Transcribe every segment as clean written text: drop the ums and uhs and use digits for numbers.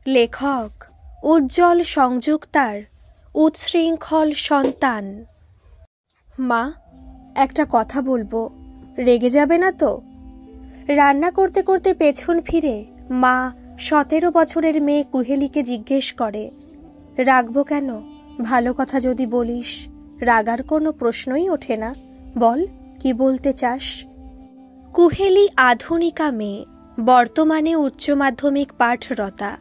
লেখক উজ্জ্বল সংযুক্তার উচ্ছৃঙ্খল সন্তান। মা, একটা কথা বলবো, রেগে যাবে না তো? রান্না করতে করতে পেছন ফিরে মা 17 বছরের মেয়ে কুহেলিকে জিজ্ঞেস করে, রাগবো কেন? ভালো কথা যদি বলিস, রাগার কোনো প্রশ্নই ওঠে না। বল, কি বলতে চাস? কুহেলি আধুনিকা মেয়ে, বর্তমানে উচ্চ মাধ্যমিক পাঠরতা।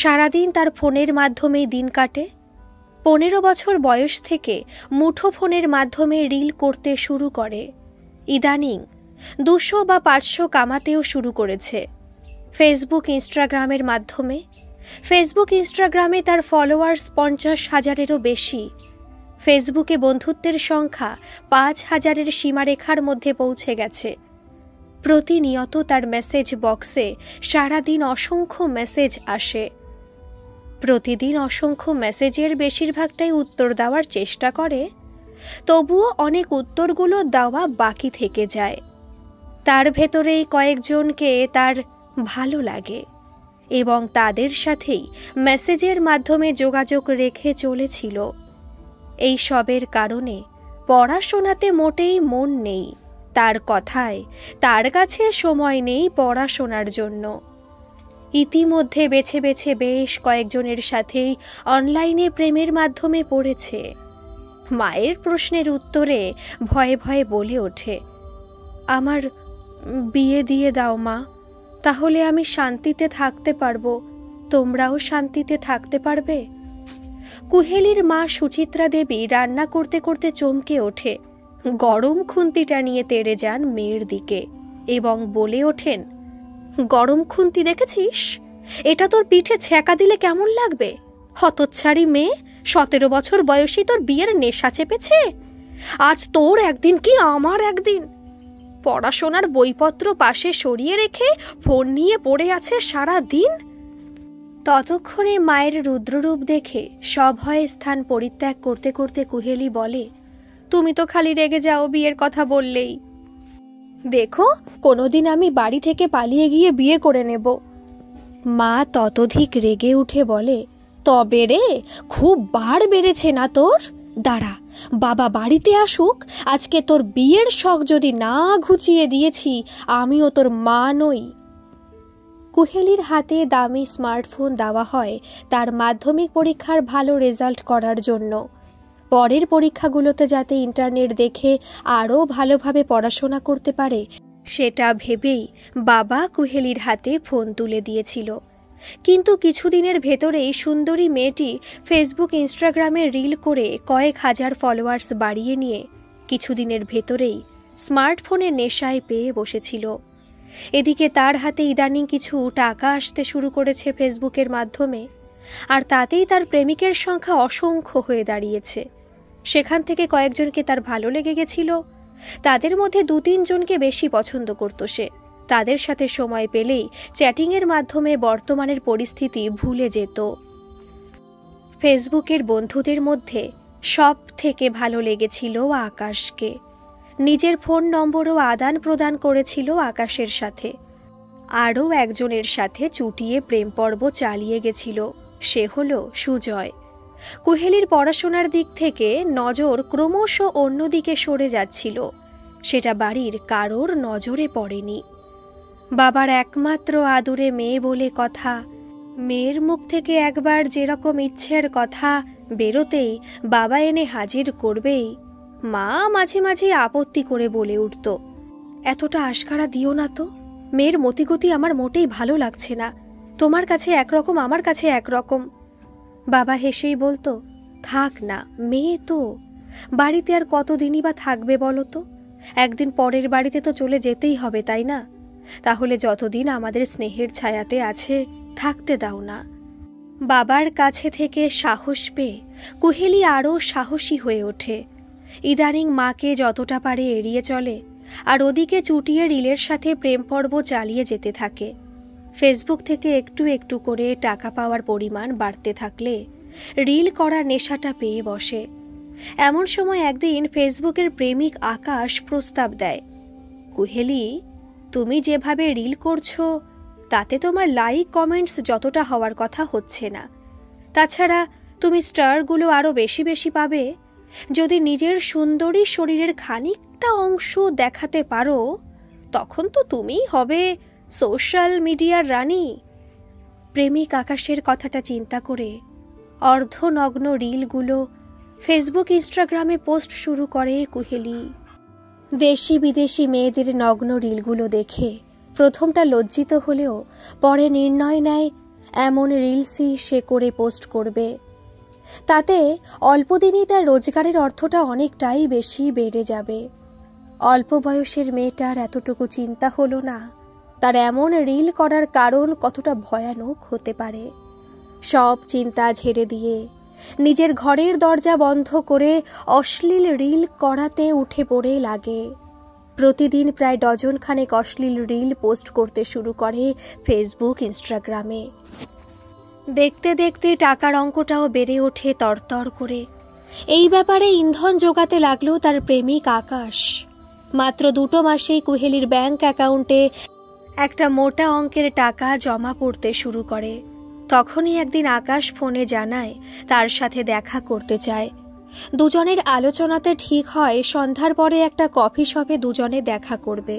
সারাদিন তার ফোনের মাধ্যমেই দিন কাটে। 15 বছর বয়স থেকে মুঠো ফোনের মাধ্যমে রিল করতে শুরু করে। ইদানিং 200 বা 500 কামাতেও শুরু করেছে ফেসবুক ইনস্টাগ্রামের মাধ্যমে। ফেসবুক ইনস্টাগ্রামে তার ফলোয়ার্স 50,000-এরও বেশি। ফেসবুকে বন্ধুত্বের সংখ্যা 5,000-এর সীমারেখার মধ্যে পৌঁছে গেছে। প্রতিনিয়ত তার মেসেজ বক্সে সারাদিন অসংখ্য মেসেজ আসে। প্রতিদিন অসংখ্য মেসেজের বেশিরভাগটাই উত্তর দেওয়ার চেষ্টা করে, তবুও অনেক উত্তরগুলো দেওয়া বাকি থেকে যায়। তার ভেতরেই কয়েকজনকে তার ভালো লাগে এবং তাদের সাথেই মেসেজের মাধ্যমে যোগাযোগ রেখে চলেছিল। এই সবের কারণে পড়াশোনাতে মোটেই মন নেই তার কথায়। তার কাছে সময় নেই পড়াশোনার জন্য। ইতিমধ্যে বেছে বেছে বেশ কয়েকজনের সাথেই অনলাইনে প্রেমের মাধ্যমে পড়েছে। মায়ের প্রশ্নের উত্তরে ভয়ে ভয়ে বলে ওঠে, আমার বিয়ে দিয়ে দাও মা, তাহলে আমি শান্তিতে থাকতে পারবো, তোমরাও শান্তিতে থাকতে পারবে। কুহেলির মা সুচিত্রা দেবী রান্না করতে করতে চমকে ওঠে। গরম খুন্তিটা নিয়ে তেড়ে যান মেয়ের দিকে এবং বলে ওঠেন, গরম খুন্তি দেখেছিস? এটা তোর পিঠে ছ্যাঁকা দিলে কেমন লাগবে? হতচ্ছাড়ি মেয়ে, 17 বছর বয়সী তোর বিয়ের নেশা চেপেছে। আজ তোর একদিন কি আমার একদিন। পড়াশোনার বইপত্র পাশে সরিয়ে রেখে ফোন নিয়ে পড়ে আছে সারা দিন। ততক্ষণে মায়ের রুদ্ররূপ দেখে সভয়ে স্থান পরিত্যাগ করতে করতে কুহেলি বলে, তুমি তো খালি রেগে যাও বিয়ের কথা বললেই। দেখো, কোনোদিন আমি বাড়ি থেকে পালিয়ে গিয়ে বিয়ে করে নেব। মা ততোধিক রেগে উঠে বলে, তবে রে, খুব বার বেড়েছে না তোর? দাঁড়া, বাবা বাড়িতে আসুক, আজকে তোর বিয়ের শখ যদি না ঘুচিয়ে দিয়েছি, আমিও তোর মা নই। কুহেলির হাতে দামি স্মার্টফোন দেওয়া হয় তার মাধ্যমিক পরীক্ষার ভালো রেজাল্ট করার জন্য। পরের পরীক্ষাগুলোতে যাতে ইন্টারনেট দেখে আরও ভালোভাবে পড়াশোনা করতে পারে, সেটা ভেবেই বাবা কুহেলির হাতে ফোন তুলে দিয়েছিল। কিন্তু কিছুদিনের ভেতরেই সুন্দরী মেয়েটি ফেসবুক ইনস্টাগ্রামে রিল করে কয়েক হাজার ফলোয়ার্স বাড়িয়ে নিয়ে কিছুদিনের ভেতরেই স্মার্টফোনের নেশায় পেয়ে বসেছিল। এদিকে তার হাতে ইদানিং কিছু টাকা আসতে শুরু করেছে ফেসবুকের মাধ্যমে, আর তাতেই তার প্রেমিকের সংখ্যা অসংখ্য হয়ে দাঁড়িয়েছে। সেখান থেকে কয়েকজনকে তার ভালো লেগে গেছিল। তাদের মধ্যে 2-3 জনকে বেশি পছন্দ করত সে। তাদের সাথে সময় পেলেই চ্যাটিংয়ের মাধ্যমে বর্তমানের পরিস্থিতি ভুলে যেত। ফেসবুকের বন্ধুদের মধ্যে সব থেকে ভালো লেগেছিল আকাশকে। নিজের ফোন নম্বরও আদান প্রদান করেছিল আকাশের সাথে। আরও একজনের সাথে চুটিয়ে প্রেম পর্ব চালিয়ে গেছিল, সে হলো সুজয়। কুহেলির পড়াশোনার দিক থেকে নজর ক্রমশ অন্যদিকে সরে যাচ্ছিল, সেটা বাড়ির কারোর নজরে পড়েনি। বাবার একমাত্র আদুরে মেয়ে বলে কথা, মেয়ের মুখ থেকে একবার যেরকম ইচ্ছের কথা বেরোতেই বাবা এনে হাজির করবেই, মা মাঝে মাঝে আপত্তি করে বলে উঠত, এতটা আশকারা দিও না তো, মেয়ের মতিগতি আমার মোটেই ভালো লাগছে না, তোমার কাছে একরকম আমার কাছে একরকম। বাবা হেসেই বলতো, থাক না, মেয়ে তো, বাড়িতে আর কতদিনই বা থাকবে বলো তো? একদিন পরের বাড়িতে তো চলে যেতেই হবে, তাই না? তাহলে যতদিন আমাদের স্নেহের ছায়াতে আছে থাকতে দাও না। বাবার কাছে থেকে সাহস পেয়ে কুহেলি আরও সাহসী হয়ে ওঠে। ইদানিং মাকে যতটা পারে এড়িয়ে চলে, আর ওদিকে চুটিয়ে রিলের সাথে প্রেম পর্ব চালিয়ে যেতে থাকে। ফেসবুক থেকে একটু একটু করে টাকা পাওয়ার পরিমাণ বাড়তে থাকলে রিল করার নেশাটা পেয়ে বসে। এমন সময় একদিন ফেসবুকের প্রেমিক আকাশ প্রস্তাব দেয়, কুহেলি, তুমি যেভাবে রিল করছো তাতে তোমার লাইক কমেন্টস যতটা হওয়ার কথা হচ্ছে না। তাছাড়া তুমি স্টারগুলো আরও বেশি বেশি পাবে। যদি নিজের সুন্দরী শরীরের খানিকটা অংশ দেখাতে পারো, তখন তো তুমিই হবে সোশ্যাল মিডিয়ার রানী। প্রেমিক আকাশের কথাটা চিন্তা করে অর্ধনগ্ন রিলগুলো ফেসবুক ইনস্টাগ্রামে পোস্ট শুরু করে কুহেলি। দেশি বিদেশি মেয়েদের নগ্ন রিলগুলো দেখে প্রথমটা লজ্জিত হলেও পরে নির্ণয় নেয় এমন রিলসই সে করে পোস্ট করবে। তাতে অল্পদিনেই তার রোজগারের অর্থটা অনেকটাই বেশি বেড়ে যাবে। অল্প বয়সের মেয়েটার এতটুকু চিন্তা হলো না তার এমন রিল করার কারণ কতটা ভয়ানক হতে পারে। সব চিন্তা ঝেড়ে দিয়ে নিজের ঘরের দরজা বন্ধ করে অশ্লীল রিল করাতে উঠে পড়ে লাগে। প্রতিদিন প্রায় ডজনখানেক অশ্লীল রিল পোস্ট করতে শুরু করে ফেসবুক ইনস্টাগ্রামে। দেখতে দেখতে টাকার অঙ্কটাও বেড়ে ওঠে তরতর করে। এই ব্যাপারে ইন্ধন জোগাতে লাগলো তার প্রেমিক আকাশ। মাত্র 2 মাসেই কুহেলির ব্যাংক অ্যাকাউন্টে একটা মোটা অঙ্কের টাকা জমা পড়তে শুরু করে। তখনই একদিন আকাশ ফোনে জানায় তার সাথে দেখা করতে চায়। দুজনের আলোচনাতে ঠিক হয় সন্ধ্যার পরে একটা কফি শপে দুজনে দেখা করবে।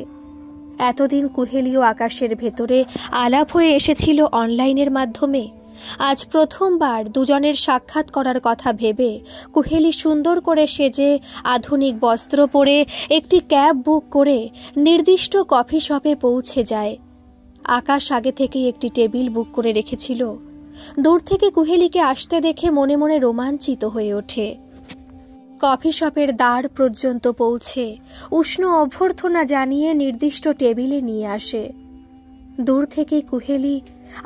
এতদিন কুহেলি ও আকাশের ভেতরে আলাপ হয়ে এসেছিল অনলাইনের মাধ্যমে। আজ প্রথমবার দুজনের সাক্ষাৎ করার কথা ভেবে কুহেলি সুন্দর করে সেজে আধুনিক বস্ত্র পরে একটি ক্যাব বুক করে নির্দিষ্ট কফি শপে পৌঁছে যায়। আকাশ আগে থেকেই একটি টেবিল বুক করে রেখেছিল। দূর থেকে কুহেলিকে আসতে দেখে মনে মনে রোমাঞ্চিত হয়ে ওঠে। কফি শপের দ্বার পর্যন্ত পৌঁছে উষ্ণ অভ্যর্থনা জানিয়ে নির্দিষ্ট টেবিলে নিয়ে আসে। দূর থেকে কুহেলি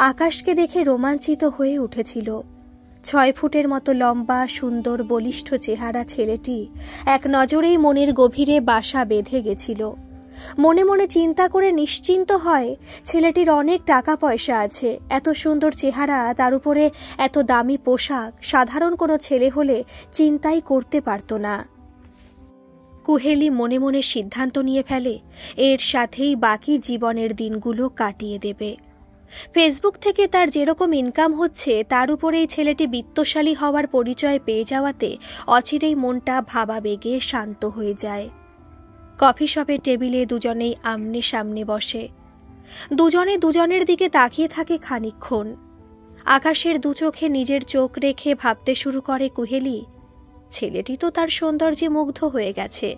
আকাশকে দেখে রোমাঞ্চিত হয়ে উঠেছিল। 6 ফুটের মতো লম্বা সুন্দর বলিষ্ঠ চেহারা ছেলেটি এক নজরেই মনের গভীরে বাসা বেঁধে গেছিল। মনে মনে চিন্তা করে নিশ্চিন্ত হয় ছেলেটির অনেক টাকা পয়সা আছে। এত সুন্দর চেহারা, তার উপরে এত দামি পোশাক সাধারণ কোনো ছেলে হলে চিন্তাই করতে পারত না। কুহেলি মনে মনে সিদ্ধান্ত নিয়ে ফেলে এর সাথেই বাকি জীবনের দিনগুলো কাটিয়ে দেবে। ফেসবুক থেকে তার যেরকম ইনকাম হচ্ছে তার উপরেই ছেলেটি বিত্তশালী হওয়ার পরিচয় পেয়ে যাওয়াতে অচিরেই মনটা ভাবাবেগে শান্ত হয়ে যায়। কফি শপের টেবিলে দুজনেই আমনে সামনে বসে। দুজনে দুজনের দিকে তাকিয়ে থাকে খানিকক্ষণ। আকাশের দু চোখে নিজের চোখ রেখে ভাবতে শুরু করে কুহেলি, ছেলেটি তো তার সৌন্দর্যে মুগ্ধ হয়ে গেছে,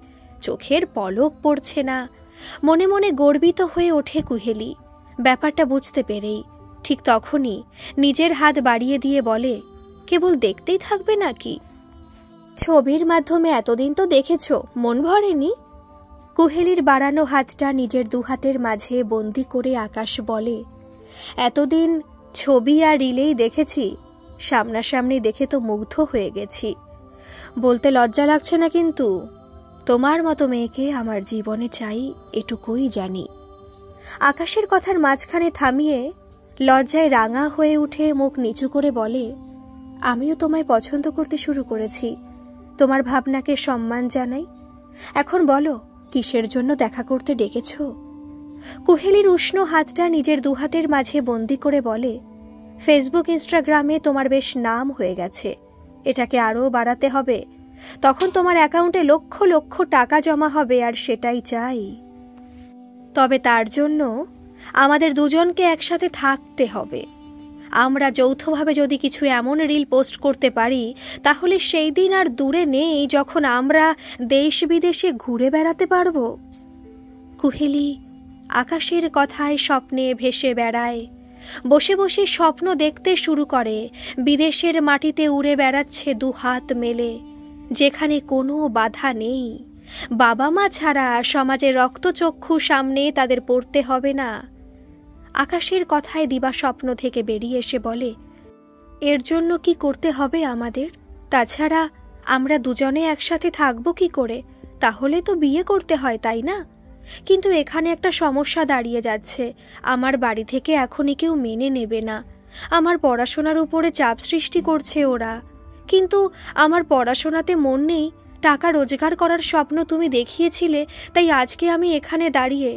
চোখের পলক পড়ছে না। মনে মনে গর্বিত হয়ে ওঠে কুহেলি ব্যাপারটা বুঝতে পেরেই। ঠিক তখনই নিজের হাত বাড়িয়ে দিয়ে বলে, কেবল দেখতেই থাকবে নাকি? ছবির মাধ্যমে এতদিন তো দেখেছ, মন ভরেনি? কুহেলির বাড়ানো হাতটা নিজের 2 হাতের মাঝে বন্দি করে আকাশ বলে, এতদিন ছবি আর রিলেই দেখেছি, সামনাসামনি দেখে তো মুগ্ধ হয়ে গেছি। বলতে লজ্জা লাগছে না কিন্তু তোমার মতো মেয়েকে আমার জীবনে চাই, এটুকুই জানি। আকাশের কথার মাঝখানে থামিয়ে লজ্জায় রাঙা হয়ে উঠে মুখ নিচু করে বলে, আমিও তোমায় পছন্দ করতে শুরু করেছি, তোমার ভাবনাকে সম্মান জানাই। এখন বলো, কিসের জন্য দেখা করতে ডেকেছ? কুহেলির উষ্ণ হাতটা নিজের 2 হাতের মাঝে বন্দি করে বলে, ফেসবুক ইনস্টাগ্রামে তোমার বেশ নাম হয়ে গেছে, এটাকে আরও বাড়াতে হবে। তখন তোমার অ্যাকাউন্টে লক্ষ লক্ষ টাকা জমা হবে, আর সেটাই চাই। তবে তার জন্য আমাদের দুজনকে একসাথে থাকতে হবে। আমরা যৌথভাবে যদি কিছু এমন রিল পোস্ট করতে পারি, তাহলে সেই দিন আর দূরে নেই যখন আমরা দেশ বিদেশে ঘুরে বেড়াতে পারব। কুহেলি আকাশের কথায় স্বপ্নে ভেসে বেড়ায়। বসে বসে স্বপ্ন দেখতে শুরু করে বিদেশের মাটিতে উড়ে বেড়াচ্ছে 2 হাত মেলে, যেখানে কোনো বাধা নেই। বাবা মা ছাড়া সমাজের রক্তচক্ষু সামনে তাদের পড়তে হবে না। আকাশের কথায় দিবা স্বপ্ন থেকে বেরিয়ে এসে বলে, এর জন্য কি করতে হবে আমাদের? তাছাড়া আমরা দুজনে একসাথে থাকবো কি করে? তাহলে তো বিয়ে করতে হয়, তাই না? কিন্তু এখানে একটা সমস্যা দাঁড়িয়ে যাচ্ছে, আমার বাড়ি থেকে এখনই কেউ মেনে নেবে না। আমার পড়াশোনার উপরে চাপ সৃষ্টি করছে ওরা। কিন্তু আমার পড়াশোনাতে মন নেই, টাকা রোজগার করার স্বপ্ন তুমি দেখিয়েছিলে, তাই আজকে আমি এখানে দাঁড়িয়ে।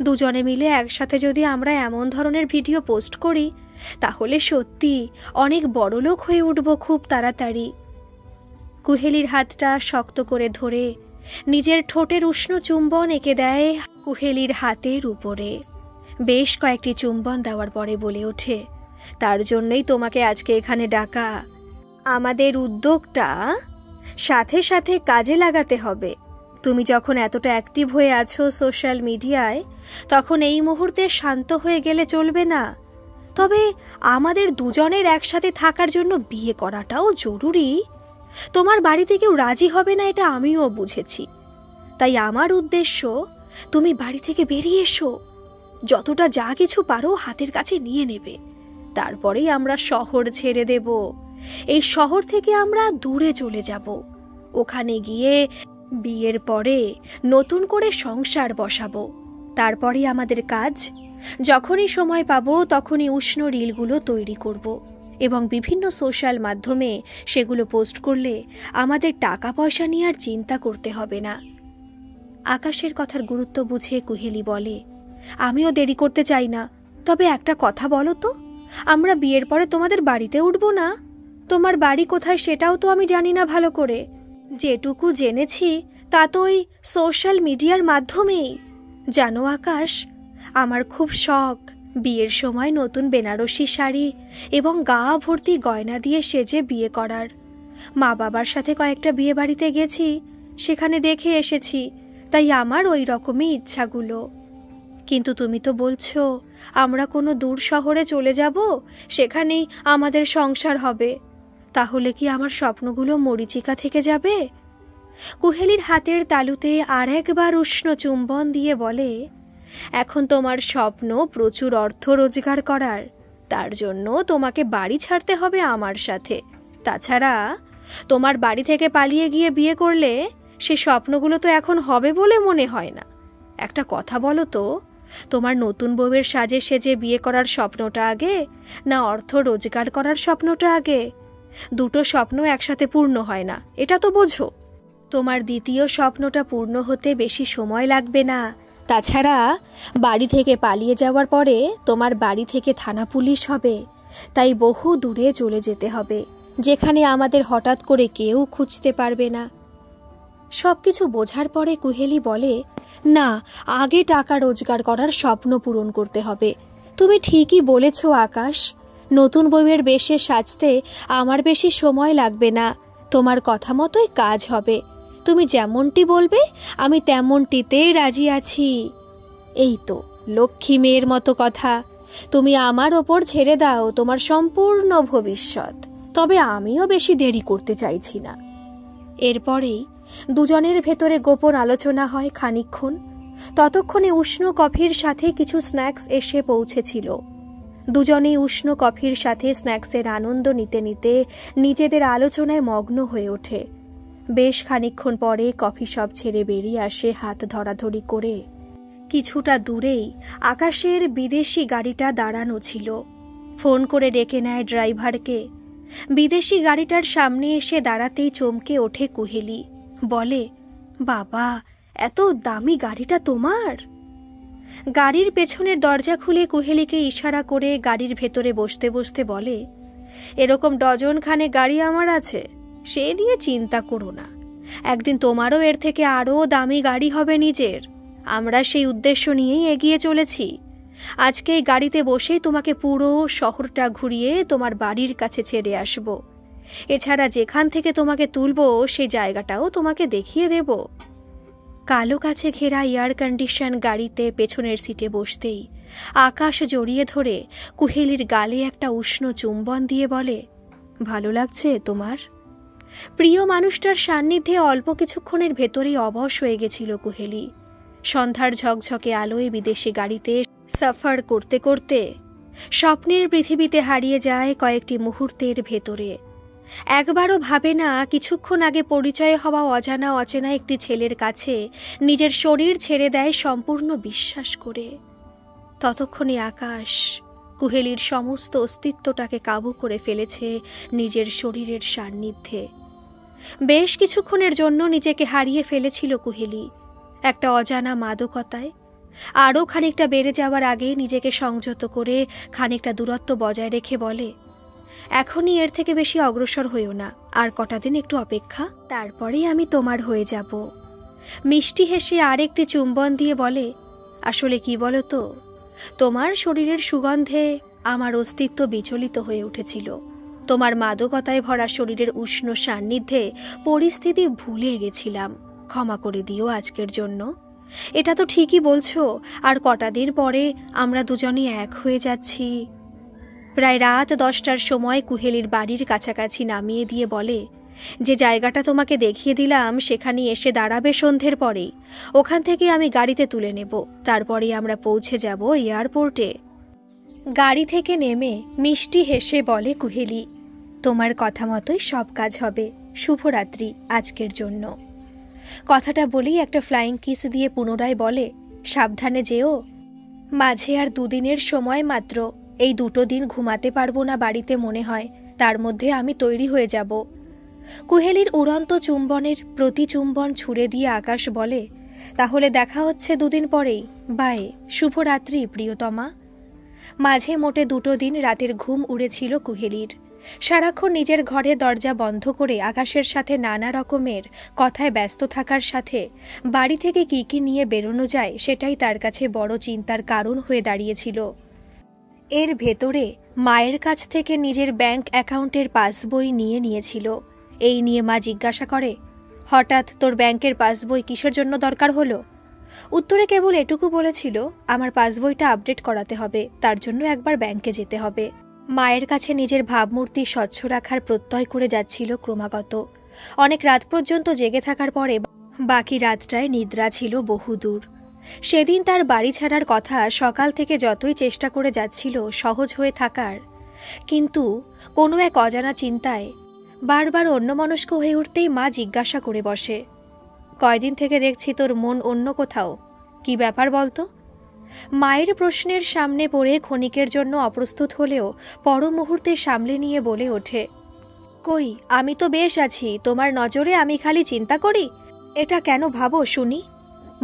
দুজনে মিলে একসাথে যদি আমরা এমন ধরনের ভিডিও পোস্ট করি তাহলে সত্যি অনেক বড়লোক হয়ে উঠব খুব তাড়াতাড়ি। কুহেলির হাতটা শক্ত করে ধরে নিজের ঠোঁটের উষ্ণ চুম্বন এঁকে দেয় কুহেলির হাতের উপরে। বেশ কয়েকটি চুম্বন দেওয়ার পরে বলে ওঠে, তার জন্যই তোমাকে আজকে এখানে ডাকা। আমাদের উদ্যোগটা সাথে সাথে কাজে লাগাতে হবে। তুমি যখন এতটা অ্যাক্টিভ হয়ে আছো সোশ্যাল মিডিয়ায়, তখন এই মুহূর্তে শান্ত হয়ে গেলে চলবে না। তবে আমাদের দুজনের একসাথে থাকার জন্য বিয়ে করাটাও জরুরি। তোমার বাড়িতে কেউ রাজি হবে না, এটা আমিও বুঝেছি। তাই আমার উদ্দেশ্য, তুমি বাড়ি থেকে বেরিয়ে এসো, যতটা যা কিছু পারো হাতের কাছে নিয়ে নেবে। তারপরেই আমরা শহর ছেড়ে দেব। এই শহর থেকে আমরা দূরে চলে যাব। ওখানে গিয়ে বিয়ের পরে নতুন করে সংসার বসাবো। তারপরেই আমাদের কাজ, যখনই সময় পাবো তখনই উষ্ণ রিলগুলো তৈরি করব এবং বিভিন্ন সোশ্যাল মাধ্যমে সেগুলো পোস্ট করলে আমাদের টাকা পয়সা নিয়ে আর চিন্তা করতে হবে না। আকাশের কথার গুরুত্ব বুঝে কুহেলি বলে, আমিও দেরি করতে চাই না। তবে একটা কথা বলো তো, আমরা বিয়ের পরে তোমাদের বাড়িতে উঠবো না? তোমার বাড়ি কোথায় সেটাও তো আমি জানি না ভালো করে। যেটুকু জেনেছি তা তো ওই সোশ্যাল মিডিয়ার মাধ্যমেই। জানো আকাশ, আমার খুব শখ বিয়ের সময় নতুন বেনারসি শাড়ি এবং গা ভর্তি গয়না দিয়ে সেজে বিয়ে করার। মা বাবার সাথে কয়েকটা বিয়ে বাড়িতে গেছি, সেখানে দেখে এসেছি, তাই আমার ওই রকমই ইচ্ছাগুলো। কিন্তু তুমি তো বলছো আমরা কোনো দূর শহরে চলে যাব, সেখানেই আমাদের সংসার হবে। তাহলে কি আমার স্বপ্নগুলো মরীচিকা থেকে যাবে? কুহেলির হাতের তালুতে আর একবার উষ্ণ চুম্বন দিয়ে বলে, এখন তোমার স্বপ্ন প্রচুর অর্থ রোজগার করার। তার জন্য তোমাকে বাড়ি ছাড়তে হবে আমার সাথে। তাছাড়া তোমার বাড়ি থেকে পালিয়ে গিয়ে বিয়ে করলে সে স্বপ্নগুলো তো এখন হবে বলে মনে হয় না। একটা কথা বলো তো, তোমার নতুন বউয়ের সাজে সেজে বিয়ে করার স্বপ্নটা আগে, না অর্থ রোজগার করার স্বপ্নটা আগে? দুটো স্বপ্ন একসাথে পূর্ণ হয় না, এটা তো বোঝো। তোমার দ্বিতীয় স্বপ্নটা পূর্ণ হতে বেশি সময় লাগবে না। তাছাড়া বাড়ি থেকে পালিয়ে যাওয়ার পরে তোমার বাড়ি থেকে থানা পুলিশ হবে, তাই বহু দূরে চলে যেতে হবে, যেখানে আমাদের হঠাৎ করে কেউ খুঁজতে পারবে না। সবকিছু বোঝার পরে কুহেলি বলে, না, আগে টাকা রোজগার করার স্বপ্ন পূরণ করতে হবে। তুমি ঠিকই বলেছ আকাশ, নতুন বউয়ের বেশে সাজতে আমার বেশি সময় লাগবে না। তোমার কথা মতোই কাজ হবে। তুমি যেমনটি বলবে আমি তেমনটিতেই রাজি আছি। এই তো লক্ষ্মী মেয়ের মতো কথা। তুমি আমার ওপর ছেড়ে দাও তোমার সম্পূর্ণ ভবিষ্যৎ। তবে আমিও বেশি দেরি করতে চাইছি না। এরপরেই দুজনের ভেতরে গোপন আলোচনা হয় খানিকক্ষণ। ততক্ষণে উষ্ণ কফির সাথে কিছু স্ন্যাক্স এসে পৌঁছেছিল। দুজনেই উষ্ণ কফির সাথে স্ন্যাক্সের আনন্দ নিতে নিতে নিজেদের আলোচনায় মগ্ন হয়ে ওঠে। বেশ খানিকক্ষণ পরে কফি শপ ছেড়ে বেরিয়ে আসে হাত ধরাধরি করে। কিছুটা দূরেই আকাশের বিদেশি গাড়িটা দাঁড়ানো ছিল। ফোন করে ডেকে নেয় ড্রাইভারকে। বিদেশি গাড়িটার সামনে এসে দাঁড়াতেই চমকে ওঠে কুহেলি। বলে, বাবা, এত দামি গাড়িটা তোমার? গাড়ির পেছনের দরজা খুলে কুহেলিকে ইশারা করে গাড়ির ভেতরে বসতে বসতে বলে, এরকম ডজনখানে গাড়ি আমার আছে, সে নিয়ে চিন্তা করো না। একদিন তোমারও এর থেকে আরও দামি গাড়ি হবে নিজের। আমরা সেই উদ্দেশ্য নিয়েই এগিয়ে চলেছি। আজকে এই গাড়িতে বসেই তোমাকে পুরো শহরটা ঘুরিয়ে তোমার বাড়ির কাছে ছেড়ে আসব। এছাড়া যেখান থেকে তোমাকে তুলবো সেই জায়গাটাও তোমাকে দেখিয়ে দেব। কালো কাছে ঘেরা এয়ার কন্ডিশন গাড়িতে পেছনের সিটে বসতেই আকাশ জড়িয়ে ধরে কুহেলির গালে একটা উষ্ণ চুম্বন দিয়ে বলে, ভালো লাগছে তোমার? প্রিয় মানুষটার সান্নিধ্যে অল্প কিছুক্ষণের ভেতরেই অবশ হয়ে গেছিল কুহেলি। সন্ধ্যার ঝকঝকে আলোয় বিদেশি গাড়িতে সফর করতে করতে স্বপ্নের পৃথিবীতে হারিয়ে যায় কয়েকটি মুহূর্তের ভেতরে। একবারও ভাবে না কিছুক্ষণ আগে পরিচয় হওয়া অজানা অচেনা একটি ছেলের কাছে নিজের শরীর ছেড়ে দেয় সম্পূর্ণ বিশ্বাস করে। ততক্ষণে আকাশ কুহেলির সমস্ত অস্তিত্বটাকে কাবু করে ফেলেছে নিজের শরীরের সান্নিধ্যে। বেশ কিছুক্ষণের জন্য নিজেকে হারিয়ে ফেলেছিল কুহেলি একটা অজানা মাদকতায়। আরও খানিকটা বেড়ে যাওয়ার আগেই নিজেকে সংযত করে খানিকটা দূরত্ব বজায় রেখে বলে, এখনই এর থেকে বেশি অগ্রসর হইও না, আর কটা দিন একটু অপেক্ষা, তারপরেই আমি তোমার হয়ে যাব। মিষ্টি হেসে আরেকটি চুম্বন দিয়ে বলে, আসলে কি বলো তো, তোমার শরীরের সুগন্ধে আমার অস্তিত্ব বিচলিত হয়ে উঠেছিল। তোমার মাদকতায় ভরা শরীরের উষ্ণ সান্নিধ্যে পরিস্থিতি ভুলে গেছিলাম। ক্ষমা করে দিও আজকের জন্য। এটা তো ঠিকই বলছো, আর কটা দিন পরে আমরা দুজনই এক হয়ে যাচ্ছি। প্রায় রাত 10টার সময় কুহেলির বাড়ির কাছাকাছি নামিয়ে দিয়ে বলে, যে জায়গাটা তোমাকে দেখিয়ে দিলাম সেখানে এসে দাঁড়াবে সন্ধ্যের পরেই। ওখান থেকে আমি গাড়িতে তুলে নেব, তারপরেই আমরা পৌঁছে যাব এয়ারপোর্টে। গাড়ি থেকে নেমে মিষ্টি হেসে বলে কুহেলি, তোমার কথা মতোই সব কাজ হবে। শুভরাত্রি আজকের জন্য। কথাটা বলেই একটা ফ্লাইং কিস দিয়ে পুনরায় বলে, সাবধানে যেও। মাঝে আর 2 দিনের সময় মাত্র, এই 2টো দিন ঘুমাতে পারবো না বাড়িতে মনে হয়, তার মধ্যে আমি তৈরি হয়ে যাব। কুহেলির উড়ন্ত চুম্বনের প্রতি চুম্বন ছুঁড়ে দিয়ে আকাশ বলে, তাহলে দেখা হচ্ছে 2 দিন পরেই। বাই, শুভরাত্রি প্রিয়তমা। মাঝে মোটে 2টো দিন রাতের ঘুম উড়েছিল কুহেলির। সারাক্ষণ নিজের ঘরে দরজা বন্ধ করে আকাশের সাথে নানা রকমের কথায় ব্যস্ত থাকার সাথে বাড়ি থেকে কি কি নিয়ে বেরোনো যায় সেটাই তার কাছে বড় চিন্তার কারণ হয়ে দাঁড়িয়েছিল। এর ভেতরে মায়ের কাছ থেকে নিজের ব্যাংক অ্যাকাউন্টের পাসবই নিয়েছিল। এই নিয়ে মা জিজ্ঞাসা করে, হঠাৎ তোর ব্যাংকের পাসবই কিসের জন্য দরকার হলো? উত্তরে কেবল এটুকু বলেছিল, আমার পাসবইটা আপডেট করাতে হবে, তার জন্য একবার ব্যাংকে যেতে হবে। মায়ের কাছে নিজের ভাবমূর্তি স্বচ্ছ রাখার প্রত্যয় করে যাচ্ছিল ক্রমাগত। অনেক রাত পর্যন্ত জেগে থাকার পরে বাকি রাতটায় নিদ্রা ছিল বহুদূর। সেদিন তার বাড়ি ছাড়ার কথা সকাল থেকে যতই চেষ্টা করে যাচ্ছিল সহজ হয়ে থাকার, কিন্তু কোনো এক অজানা চিন্তায় বারবার অন্যমনস্ক হয়ে উঠতেই মা জিজ্ঞাসা করে বসে, কয়দিন থেকে দেখছি তোর মন অন্য কোথাও, কি ব্যাপার বলতো? মায়ের প্রশ্নের সামনে পড়ে ক্ষণিকের জন্য অপ্রস্তুত হলেও পর মুহূর্তে সামলে নিয়ে বলে ওঠে, কই, আমি তো বেশ আছি, তোমার নজরে আমি খালি চিন্তা করি, এটা কেন ভাবো শুনি?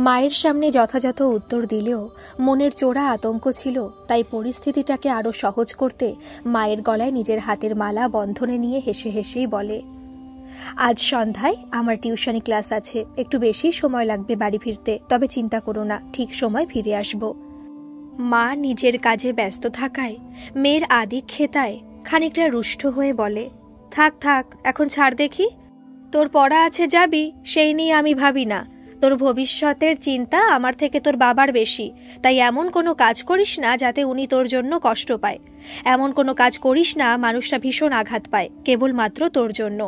মায়ের সামনে যথাযথ উত্তর দিলেও মনের চোরা আতঙ্ক ছিল, তাই পরিস্থিতিটাকে আরও সহজ করতে মায়ের গলায় নিজের হাতের মালা বন্ধনে নিয়ে হেসে হেসেই বলে, আজ সন্ধ্যায় আমার টিউশনি ক্লাস আছে, একটু বেশি সময় লাগবে বাড়ি ফিরতে, তবে চিন্তা করো না, ঠিক সময় ফিরে আসব। মা নিজের কাজে ব্যস্ত থাকায় মেয়ের আদিক্ষেতায় খানিকটা রুষ্ট হয়ে বলে, থাক থাক, এখন ছাড় দেখি, তোর পড়া আছে যাবি, সেই নিয়ে আমি ভাবি না। তোর ভবিষ্যতের চিন্তা আমার থেকে তোর বাবার বেশি, তাই এমন কোনো কাজ করিস না যাতে উনি তোর জন্য কষ্ট পায়। এমন কোনো কাজ করিস না মানুষটা ভীষণ আঘাত পায়, কেবলমাত্র তোর জন্য।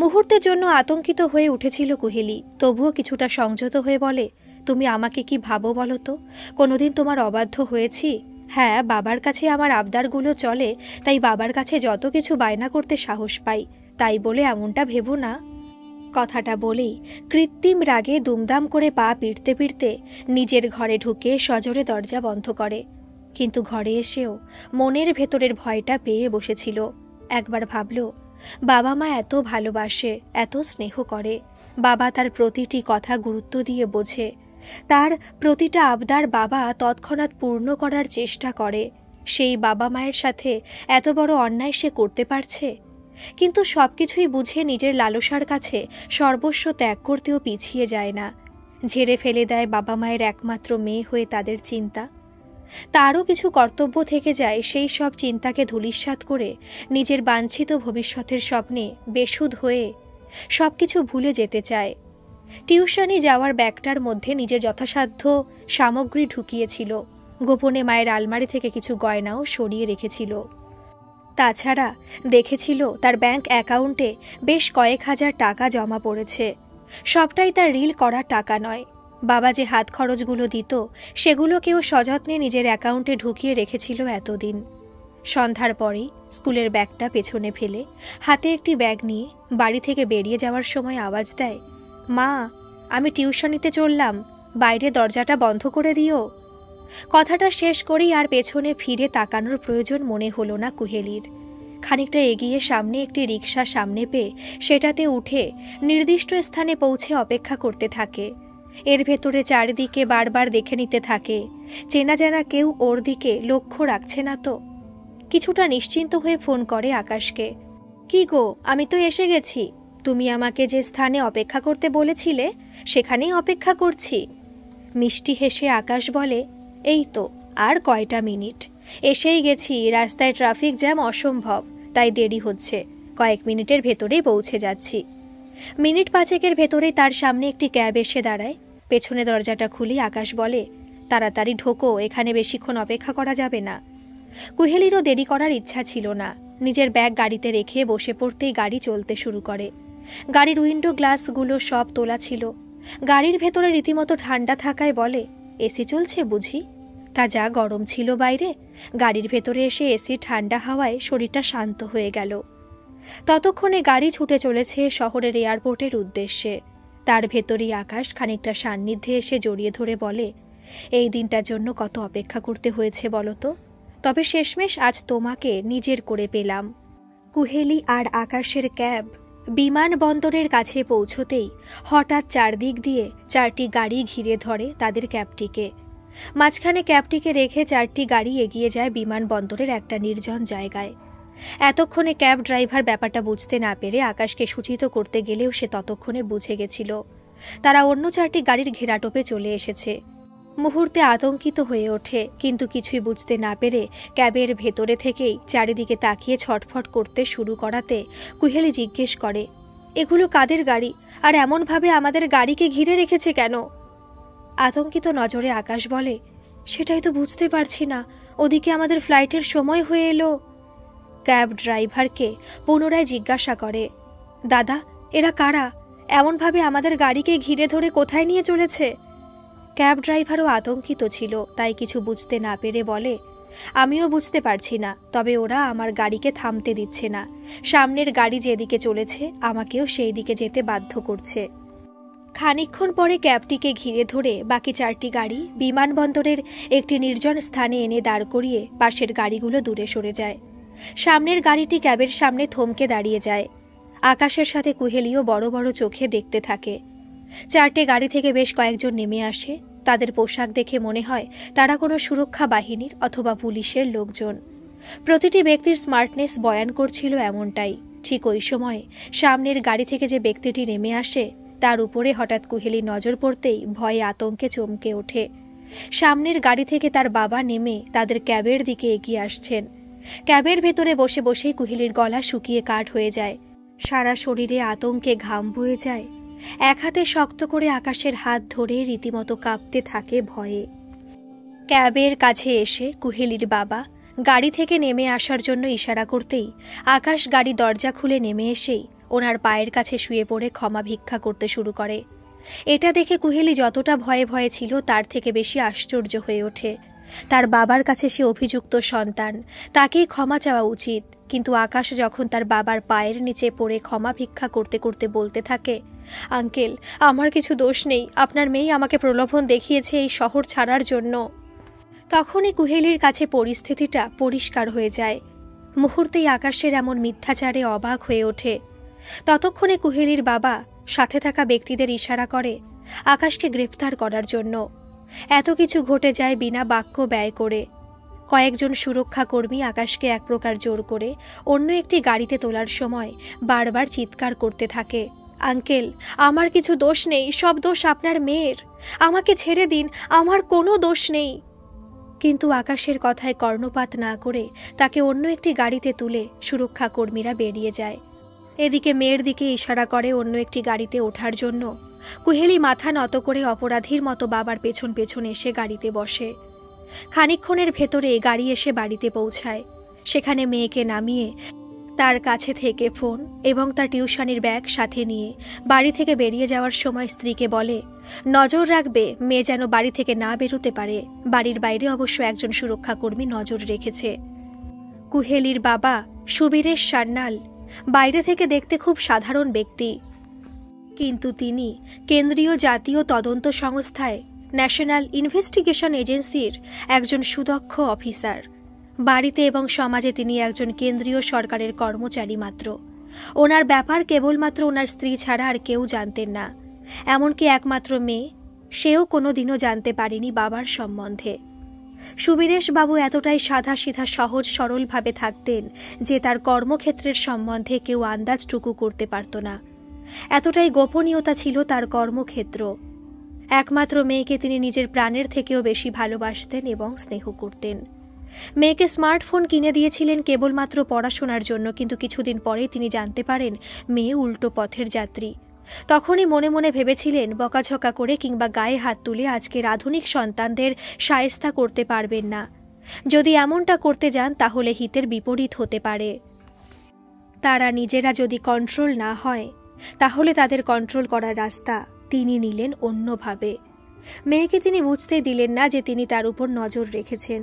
মুহূর্তের জন্য আতঙ্কিত হয়ে উঠেছিল কুহেলি, তবুও কিছুটা সংযত হয়ে বলে, তুমি আমাকে কি ভাবো বলো তো? কোনোদিন তোমার অবাধ্য হয়েছি? হ্যাঁ, বাবার কাছে আমার আবদারগুলো চলে, তাই বাবার কাছে যত কিছু বায়না করতে সাহস পাই, তাই বলে এমনটা ভেবো না। কথাটা বলেই কৃত্রিম রাগে দুমদাম করে পা পিড়তে পিড়তে নিজের ঘরে ঢুকে সজোরে দরজা বন্ধ করে। কিন্তু ঘরে এসেও মনের ভেতরের ভয়টা পেয়ে বসেছিল। একবার ভাবল, বাবা মা এত ভালোবাসে, এত স্নেহ করে, বাবা তার প্রতিটি কথা গুরুত্ব দিয়ে বোঝে, তার প্রতিটা আবদার বাবা তৎক্ষণাৎ পূর্ণ করার চেষ্টা করে। সেই বাবা মায়ের সাথে এত বড় অন্যায় সে করতে পারছে, কিন্তু সবকিছুই বুঝে নিজের লালসার কাছে সর্বস্ব ত্যাগ করতেও পিছিয়ে যায় না। ঝেড়ে ফেলে দেয় বাবা মায়ের একমাত্র মেয়ে হয়ে তাদের চিন্তা। তারও কিছু কর্তব্য থেকে যায়, সেই সব চিন্তাকে ধূলিসাৎ করে নিজের বাঞ্ছিত ভবিষ্যতের স্বপ্নে বেসুধ হয়ে সবকিছু ভুলে যেতে চায়। টিউশনি যাওয়ার ব্যাগটার মধ্যে নিজের যথাসাধ্য সামগ্রী ঢুকিয়েছিল, গোপনে মায়ের আলমারি থেকে কিছু গয়নাও সরিয়ে রেখেছিল। তাছাড়া দেখেছিল তার ব্যাংক অ্যাকাউন্টে বেশ কয়েক হাজার টাকা জমা পড়েছে। সবটাই তার রিল করা টাকা নয়, বাবা যে হাত খরচগুলো দিত সেগুলোকেও সযত্নে নিজের অ্যাকাউন্টে ঢুকিয়ে রেখেছিল এতদিন। সন্ধ্যার পরেই স্কুলের ব্যাগটা পেছনে ফেলে হাতে একটি ব্যাগ নিয়ে বাড়ি থেকে বেরিয়ে যাওয়ার সময় আওয়াজ দেয়, মা, আমি টিউশনিতে চললাম, বাইরে দরজাটা বন্ধ করে দিও। কথাটা শেষ করেই আর পেছনে ফিরে তাকানোর প্রয়োজন মনে হলো না কুহেলির। খানিকটা এগিয়ে সামনে একটি রিকশা সামনে পেয়ে সেটাতে উঠে নির্দিষ্ট স্থানে পৌঁছে অপেক্ষা করতে থাকে। এর ভেতরে চারিদিকে বারবার দেখে নিতে থাকে, চেনা জানা কেউ ওর দিকে লক্ষ্য রাখছে না তো। কিছুটা নিশ্চিন্ত হয়ে ফোন করে আকাশকে। কি গো, আমি তো এসে গেছি। তুমি আমাকে যে স্থানে অপেক্ষা করতে বলেছিলে সেখানেই অপেক্ষা করছি। মিষ্টি হেসে আকাশ বলে, এই তো আর কয়টা মিনিট, এসেই গেছি। রাস্তায় ট্রাফিক জ্যাম অসম্ভব, তাই দেরি হচ্ছে। কয়েক মিনিটের ভেতরেই পৌঁছে যাচ্ছি। মিনিট 5 ভেতরেই তার সামনে একটি ক্যাব এসে দাঁড়ায়। পেছনে দরজাটা খুলি আকাশ বলে, তাড়াতাড়ি ঢোকো, এখানে বেশিক্ষণ অপেক্ষা করা যাবে না। কুহেলিরও দেরি করার ইচ্ছা ছিল না। নিজের ব্যাগ গাড়িতে রেখে বসে পড়তেই গাড়ি চলতে শুরু করে। গাড়ির উইন্ডো গ্লাসগুলো সব তোলা ছিল। গাড়ির ভেতরে রীতিমতো ঠান্ডা থাকায় বলে, এসি চলছে বুঝি? তা যা গরম ছিল বাইরে, গাড়ির ভেতরে এসে এসি ঠান্ডা হাওয়ায় শরীরটা শান্ত হয়ে গেল। ততক্ষণে গাড়ি ছুটে চলেছে শহরের এয়ারপোর্টের উদ্দেশ্যে। তার ভেতরেই আকাশ খানিকটা সান্নিধ্যে এসে জড়িয়ে ধরে বলে, এই দিনটার জন্য কত অপেক্ষা করতে হয়েছে বলো তো, তবে শেষমেশ আজ তোমাকে নিজের করে পেলাম। কুহেলি আর আকাশের ক্যাব বিমানবন্দরের কাছে পৌঁছতেই হঠাৎ চারদিক দিয়ে 4টি গাড়ি ঘিরে ধরে তাদের ক্যাবটিকে। মাঝখানে ক্যাবটিকে রেখে 4টি গাড়ি এগিয়ে যায় বিমানবন্দরের একটা নির্জন জায়গায়। এতক্ষণে ক্যাব ড্রাইভার ব্যাপারটা বুঝতে না পেরে আকাশকে সূচিত করতে গেলেও সে ততক্ষণে বুঝে গেছিল তারা অন্য 4টি গাড়ির ঘেরাটোপে চলে এসেছে। মুহূর্তে আতঙ্কিত হয়ে ওঠে, কিন্তু কিছুই বুঝতে না পেরে ক্যাবের ভেতরে থেকেই চারিদিকে তাকিয়ে ছটফট করতে শুরু করাতে কুহেলি জিজ্ঞেস করে, এগুলো কাদের গাড়ি আর এমনভাবে আমাদের গাড়িকে ঘিরে রেখেছে কেন? আতঙ্কিত নজরে আকাশ বলে, সেটাই তো বুঝতে পারছি না, ওদিকে আমাদের ফ্লাইটের সময় হয়ে এলো। ক্যাব ড্রাইভারকে পুনরায় জিজ্ঞাসা করে, দাদা এরা কারা? এমনভাবে আমাদের গাড়িকে ঘিরে ধরে কোথায় নিয়ে চলেছে? ক্যাব ড্রাইভারও আতঙ্কিত ছিল, তাই কিছু বুঝতে না পেরে বলে, আমিও বুঝতে পারছি না, তবে ওরা আমার গাড়িকে থামতে দিচ্ছে না। সামনের গাড়ি যেদিকে চলেছে আমাকেও সেই দিকে যেতে বাধ্য করছে। খানিকক্ষণ পরে ক্যাবটিকে ঘিরে ধরে বাকি 4টি গাড়ি বিমানবন্দরের একটি নির্জন স্থানে এনে দাঁড় করিয়ে পাশের গাড়িগুলো দূরে সরে যায়। সামনের গাড়িটি ক্যাবের সামনে থমকে দাঁড়িয়ে যায়। আকাশের সাথে কুহেলিও বড় বড় চোখে দেখতে থাকে। 4টে গাড়ি থেকে বেশ কয়েকজন নেমে আসে। তাদের পোশাক দেখে মনে হয় তারা কোনো সুরক্ষা বাহিনীর অথবা পুলিশের লোকজন। প্রতিটি ব্যক্তির স্মার্টনেস বয়ান করছিল এমনটাই। ঠিক ওই সময় সামনের গাড়ি থেকে যে ব্যক্তিটি নেমে আসে তার উপরে হঠাৎ কুহেলি নজর পড়তেই ভয়ে আতঙ্কে চমকে ওঠে। সামনের গাড়ি থেকে তার বাবা নেমে তাদের ক্যাবের দিকে এগিয়ে আসছেন। ক্যাবের ভেতরে বসে বসেই কুহেলির গলা শুকিয়ে কাঠ হয়ে যায়। সারা শরীরে আতঙ্কে ঘাম বয়ে যায়। এক হাতে শক্ত করে আকাশের হাত ধরে রীতিমতো কাঁপতে থাকে ভয়ে। ক্যাবের কাছে এসে কুহেলির বাবা গাড়ি থেকে নেমে আসার জন্য ইশারা করতেই আকাশ গাড়ি দরজা খুলে নেমে এসেই ওনার পায়ের কাছে শুয়ে পড়ে ক্ষমা ভিক্ষা করতে শুরু করে। এটা দেখে কুহেলি যতটা ভয়ে ভয়ে ছিল তার থেকে বেশি আশ্চর্য হয়ে ওঠে। তার বাবার কাছে সে অভিযুক্ত সন্তান, তাকেই ক্ষমা চাওয়া উচিত, কিন্তু আকাশ যখন তার বাবার পায়ের নিচে পড়ে ক্ষমা ভিক্ষা করতে করতে বলতে থাকে, আঙ্কেল আমার কিছু দোষ নেই, আপনার মেয়ে আমাকে প্রলোভন দেখিয়েছে এই শহর ছাড়ার জন্য। তখনই কুহেলির কাছে পরিস্থিতিটা পরিষ্কার হয়ে যায়। মুহূর্তেই আকাশের এমন মিথ্যাচারে অবাক হয়ে ওঠে। ততক্ষণে কুহেলির বাবা সাথে থাকা ব্যক্তিদের ইশারা করে আকাশকে গ্রেফতার করার জন্য। এত কিছু ঘটে যায় বিনা বাক্য ব্যয় করে। কয়েকজন সুরক্ষা কর্মী আকাশকে এক প্রকার জোর করে অন্য একটি গাড়িতে তোলার সময় বারবার চিৎকার করতে থাকে, আঙ্কেল আমার কিছু দোষ নেই, সব দোষ আপনার মেয়ের, আমাকে ছেড়ে দিন, আমার কোনো দোষ নেই। কিন্তু আকাশের কথায় কর্ণপাত না করে তাকে অন্য একটি গাড়িতে তুলে সুরক্ষা কর্মীরা বেরিয়ে যায়। এদিকে মেয়ের দিকে ইশারা করে অন্য একটি গাড়িতে ওঠার জন্য। কুহেলি মাথা নত করে অপরাধীর মতো বাবার পেছন পেছন এসে গাড়িতে বসে। খানিকক্ষণের ভেতরে গাড়ি এসে বাড়িতে পৌঁছায়। সেখানে মেয়েকে নামিয়ে তার কাছে থেকে ফোন এবং তার টিউশনির ব্যাগ সাথে নিয়ে বাড়ি থেকে বেরিয়ে যাওয়ার সময় স্ত্রীকে বলে, নজর রাখবে মেয়ে যেন বাড়ি থেকে না বেরোতে পারে। বাড়ির বাইরে অবশ্য একজন সুরক্ষা কর্মী নজর রেখেছে। কুহেলির বাবা সুবীরেশ সান্যাল বাইরে থেকে দেখতে খুব সাধারণ ব্যক্তি, কিন্তু তিনি কেন্দ্রীয় জাতীয় তদন্ত সংস্থায় ন্যাশনাল ইনভেস্টিগেশন এজেন্সির একজন সুদক্ষ অফিসার। বাড়িতে এবং সমাজে তিনি একজন কেন্দ্রীয় সরকারের কর্মচারী মাত্র। ওনার ব্যাপার কেবলমাত্র ওনার স্ত্রী ছাড়া আর কেউ জানতেন না। এমনকি একমাত্র মেয়ে সেও কোনোদিনও জানতে পারেনি বাবার সম্বন্ধে। সুবীরেশ বাবু এতটাই সাদা সিধা সহজ সরলভাবে থাকতেন যে তার কর্মক্ষেত্রের সম্বন্ধে কেউ আন্দাজটুকু করতে পারত না। এতটাই গোপনীয়তা ছিল তার কর্মক্ষেত্র। একমাত্র মেয়েকে তিনি নিজের প্রাণের থেকেও বেশি ভালোবাসতেন এবং স্নেহ করতেন। মেয়েকে স্মার্টফোন কিনে দিয়েছিলেন কেবলমাত্র পড়াশোনার জন্য, কিন্তু কিছুদিন পরে তিনি জানতে পারেন মেয়ে উল্টো পথের যাত্রী। তখনই মনে মনে ভেবেছিলেন বকাঝকা করে কিংবা গায়ে হাত তুলে আজকের আধুনিক সন্তানদের শায়েস্তা করতে পারবেন না। যদি এমনটা করতে যান তাহলে হিতের বিপরীত হতে পারে। তারা নিজেরা যদি কন্ট্রোল না হয় তাহলে তাদের কন্ট্রোল করার রাস্তা তিনি নিলেন অন্যভাবে। মেয়েকে তিনি বুঝতে দিলেন না যে তিনি তার উপর নজর রেখেছেন।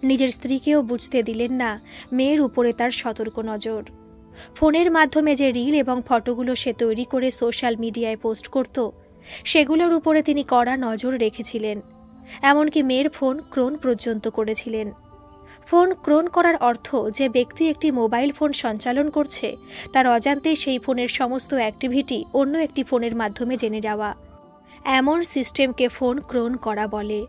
নিজের স্ত্রীকেও বুঝতে দিলেন না মেয়ের উপরে তার সতর্ক নজর। ফোনের মাধ্যমে যে রিল এবং ফটোগুলো সে তৈরি করে সোশ্যাল মিডিয়ায় পোস্ট করত, সেগুলোর উপরে তিনি কড়া নজর রেখেছিলেন। এমনকি মেয়ের ফোন ক্লোন পর্যন্ত করেছিলেন। ফোন ক্লোন করার অর্থ যে ব্যক্তি একটি মোবাইল ফোন সঞ্চালন করছে তার অজান্তেই সেই ফোনের সমস্ত অ্যাক্টিভিটি অন্য একটি ফোনের মাধ্যমে জেনে যাওয়া। এমন সিস্টেমকে ফোন ক্লোন করা বলে।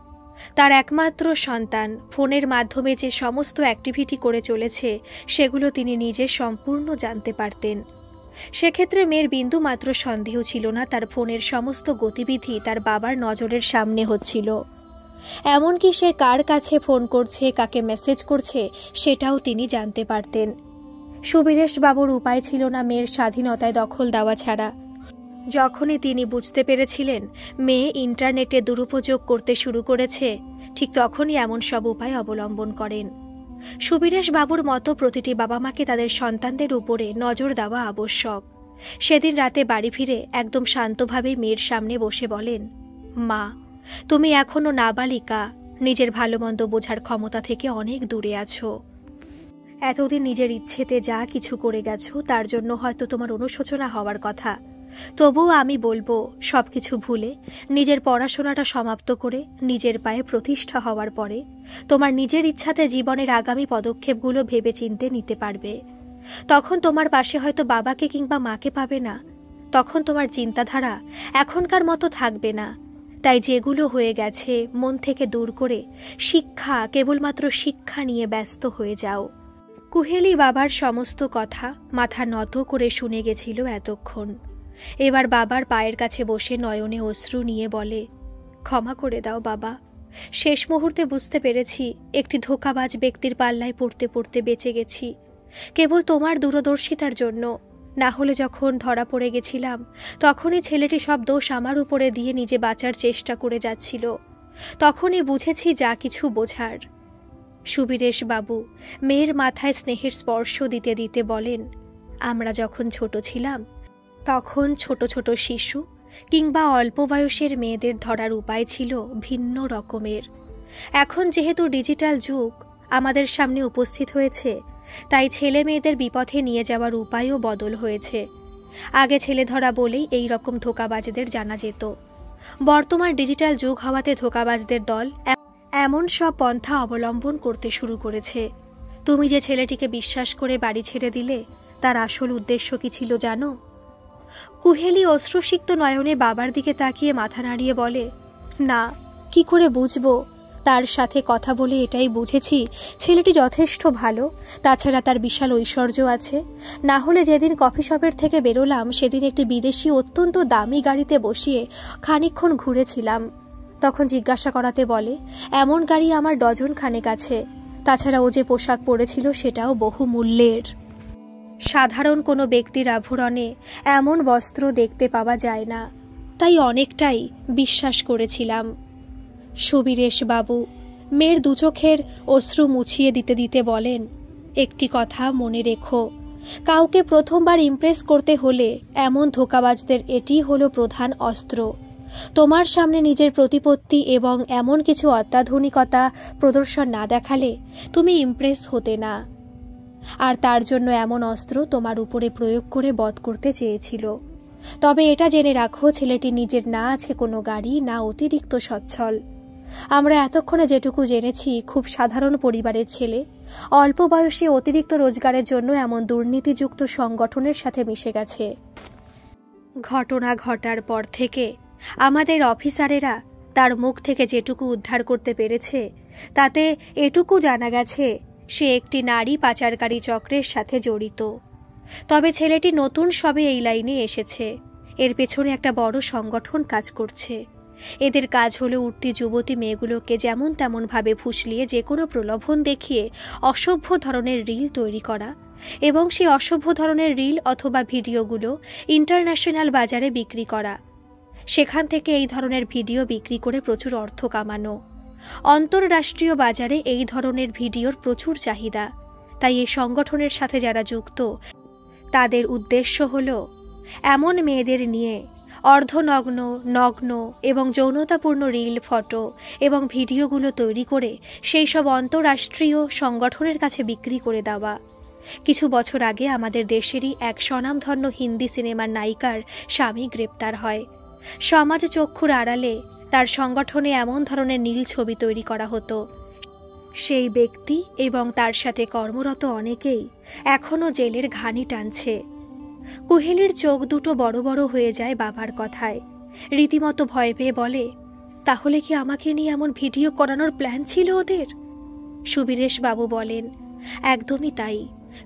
তার একমাত্র সন্তান ফোনের মাধ্যমে যে সমস্ত অ্যাক্টিভিটি করে চলেছে সেগুলো তিনি নিজে সম্পূর্ণ জানতে পারতেন। সেক্ষেত্রে মেয়ের বিন্দু মাত্র সন্দেহ ছিল না তার ফোনের সমস্ত গতিবিধি তার বাবার নজরের সামনে হচ্ছিল। এমনকি সে কার কাছে ফোন করছে, কাকে মেসেজ করছে সেটাও তিনি জানতে পারতেন। সুবীরেশ বাবুর উপায় ছিল না মেয়ের স্বাধীনতায় দখল দেওয়া ছাড়া। যখনই তিনি বুঝতে পেরেছিলেন মেয়ে ইন্টারনেটে দুরুপযোগ করতে শুরু করেছে, ঠিক তখনই এমন সব উপায় অবলম্বন করেন। সুবীরেশ বাবুর মতো প্রতিটি বাবা মাকে তাদের সন্তানদের উপরে নজর দেওয়া আবশ্যক। সেদিন রাতে বাড়ি ফিরে একদম শান্তভাবে মেয়ের সামনে বসে বলেন, মা, তুমি এখনো নাবালিকা, নিজের ভালো মন্দ বোঝার ক্ষমতা থেকে অনেক দূরে আছো। এতদিন নিজের ইচ্ছেতে যা কিছু করে গেছো তার জন্য হয়তো তোমার অনুশোচনা হওয়ার কথা। তবুও আমি বলবো সবকিছু ভুলে নিজের পড়াশোনাটা সমাপ্ত করে নিজের পায়ে প্রতিষ্ঠা হওয়ার পরে তোমার নিজের ইচ্ছাতে জীবনের আগামী পদক্ষেপগুলো ভেবেচিন্তে নিতে পারবে। তখন তোমার পাশে হয়তো বাবাকে কিংবা মাকে পাবে না। তখন তোমার চিন্তাধারা এখনকার মতো থাকবে না। তাই যেগুলো হয়ে গেছে মন থেকে দূর করে শিক্ষা, কেবলমাত্র শিক্ষা নিয়ে ব্যস্ত হয়ে যাও। কুহেলি বাবার সমস্ত কথা মাথা নত করে শুনে গেছিল এতক্ষণ। এবার বাবার পায়ের কাছে বসে নয়নে অশ্রু নিয়ে বলে, ক্ষমা করে দাও বাবা। শেষ মুহূর্তে বুঝতে পেরেছি একটি ধোঁকাবাজ ব্যক্তির পাল্লায় পড়তে পড়তে বেঁচে গেছি, কেবল তোমার দূরদর্শিতার জন্য। না হলে যখন ধরা পড়ে গেছিলাম তখনই ছেলেটি সব দোষ আমার উপরে দিয়ে নিজে বাঁচার চেষ্টা করে যাচ্ছিল। তখনই বুঝেছি যা কিছু বোঝার। সুবীরেশ বাবু মেয়ের মাথায় স্নেহের স্পর্শ দিতে দিতে বলেন, আমরা যখন ছোট ছিলাম তখন ছোট ছোট শিশু কিংবা অল্প বয়সের মেয়েদের ধরার উপায় ছিল ভিন্ন রকমের। এখন যেহেতু ডিজিটাল যুগ আমাদের সামনে উপস্থিত হয়েছে, তাই ছেলে মেয়েদের বিপথে নিয়ে যাওয়ার উপায়ও বদল হয়েছে। আগে ছেলে ধরা বলেই এই রকম ধোঁকাবাজদের জানা যেত। বর্তমান ডিজিটাল যুগ হওয়াতে ধোঁকাবাজদের দল এমন সব পন্থা অবলম্বন করতে শুরু করেছে। তুমি যে ছেলেটিকে বিশ্বাস করে বাড়ি ছেড়ে দিলে তার আসল উদ্দেশ্য কি ছিল জানো? কুহেলি অশ্রুসিক্ত নয়নে বাবার দিকে তাকিয়ে মাথা নাড়িয়ে বলে, না, কি করে বুঝবো? তার সাথে কথা বলে এটাই বুঝেছি ছেলেটি যথেষ্ট ভালো। তাছাড়া তার বিশাল ঐশ্বর্য আছে। না হলে যেদিন কফি শপের থেকে বেরোলাম সেদিন একটি বিদেশি অত্যন্ত দামি গাড়িতে বসিয়ে খানিকক্ষণ ঘুরেছিলাম। তখন জিজ্ঞাসা করাতে বলে, এমন গাড়ি আমার ডজন খানেক আছে। তাছাড়া ও যে পোশাক পরেছিল সেটাও বহু মূল্যের। সাধারণ কোনো ব্যক্তির আভরণে এমন বস্ত্র দেখতে পাওয়া যায় না, তাই অনেকটাই বিশ্বাস করেছিলাম। সুবীরেশ বাবু মেয়ের দুচোখের অশ্রু মুছিয়ে দিতে দিতে বলেন, একটি কথা মনে রেখো, কাউকে প্রথমবার ইমপ্রেস করতে হলে এমন ধোঁকাবাজদের এটি হলো প্রধান অস্ত্র। তোমার সামনে নিজের প্রতিপত্তি এবং এমন কিছু অত্যাধুনিকতা প্রদর্শন না দেখালে তুমি ইমপ্রেস হতে না। আর তার জন্য এমন অস্ত্র তোমার উপরে প্রয়োগ করে বধ করতে চেয়েছিল। তবে এটা জেনে রাখো, ছেলেটি নিজের না আছে কোনো গাড়ি, না অতিরিক্ত সচ্ছল। আমরা এতক্ষণে যেটুকু জেনেছি খুব সাধারণ পরিবারের ছেলে, অল্প বয়সে অতিরিক্ত রোজগারের জন্য এমন দুর্নীতিযুক্ত সংগঠনের সাথে মিশে গেছে। ঘটনা ঘটার পর থেকে আমাদের অফিসারেরা তার মুখ থেকে যেটুকু উদ্ধার করতে পেরেছে তাতে এটুকু জানা গেছে সে একটি নারী পাচারকারী চক্রের সাথে জড়িত। তবে ছেলেটি নতুন সবে এই লাইনে এসেছে। এর পেছনে একটা বড় সংগঠন কাজ করছে। এদের কাজ হলো উঠতি যুবতী মেয়েগুলোকে যেমন তেমনভাবে ফুসলিয়ে যে কোনো প্রলোভন দেখিয়ে অসভ্য ধরনের রিল তৈরি করা এবং সেই অসভ্য ধরনের রিল অথবা ভিডিওগুলো ইন্টারন্যাশনাল বাজারে বিক্রি করা, সেখান থেকে এই ধরনের ভিডিও বিক্রি করে প্রচুর অর্থ কামানো। অন্তর্রাষ্ট্রীয় বাজারে এই ধরনের ভিডিওর প্রচুর চাহিদা। তাই এই সংগঠনের সাথে যারা যুক্ত তাদের উদ্দেশ্য হলো এমন মেয়েদের নিয়ে অর্ধনগ্ন, নগ্ন এবং যৌনতাপূর্ণ রিল, ফটো এবং ভিডিওগুলো তৈরি করে সেই সব অন্তর্রাষ্ট্রীয় সংগঠনের কাছে বিক্রি করে দেওয়া। কিছু বছর আগে আমাদের দেশেরই এক স্বনামধন্য হিন্দি সিনেমার নায়িকার স্বামী গ্রেপ্তার হয়। সমাজ চক্ষুর আড়ালে তার সংগঠনে এমন ধরনের নীল ছবি তৈরি করা হতো। সেই ব্যক্তি এবং তার সাথে কর্মরত অনেকেই এখনও জেলের ঘানি টানছে। কুহেলির চোখ দুটো বড় বড় হয়ে যায় বাবার কথায়। রীতিমতো ভয় পেয়ে বলে, তাহলে কি আমাকে নিয়ে এমন ভিডিও করানোর প্ল্যান ছিল ওদের? সুবীরেশ বাবু বলেন, একদমই তাই।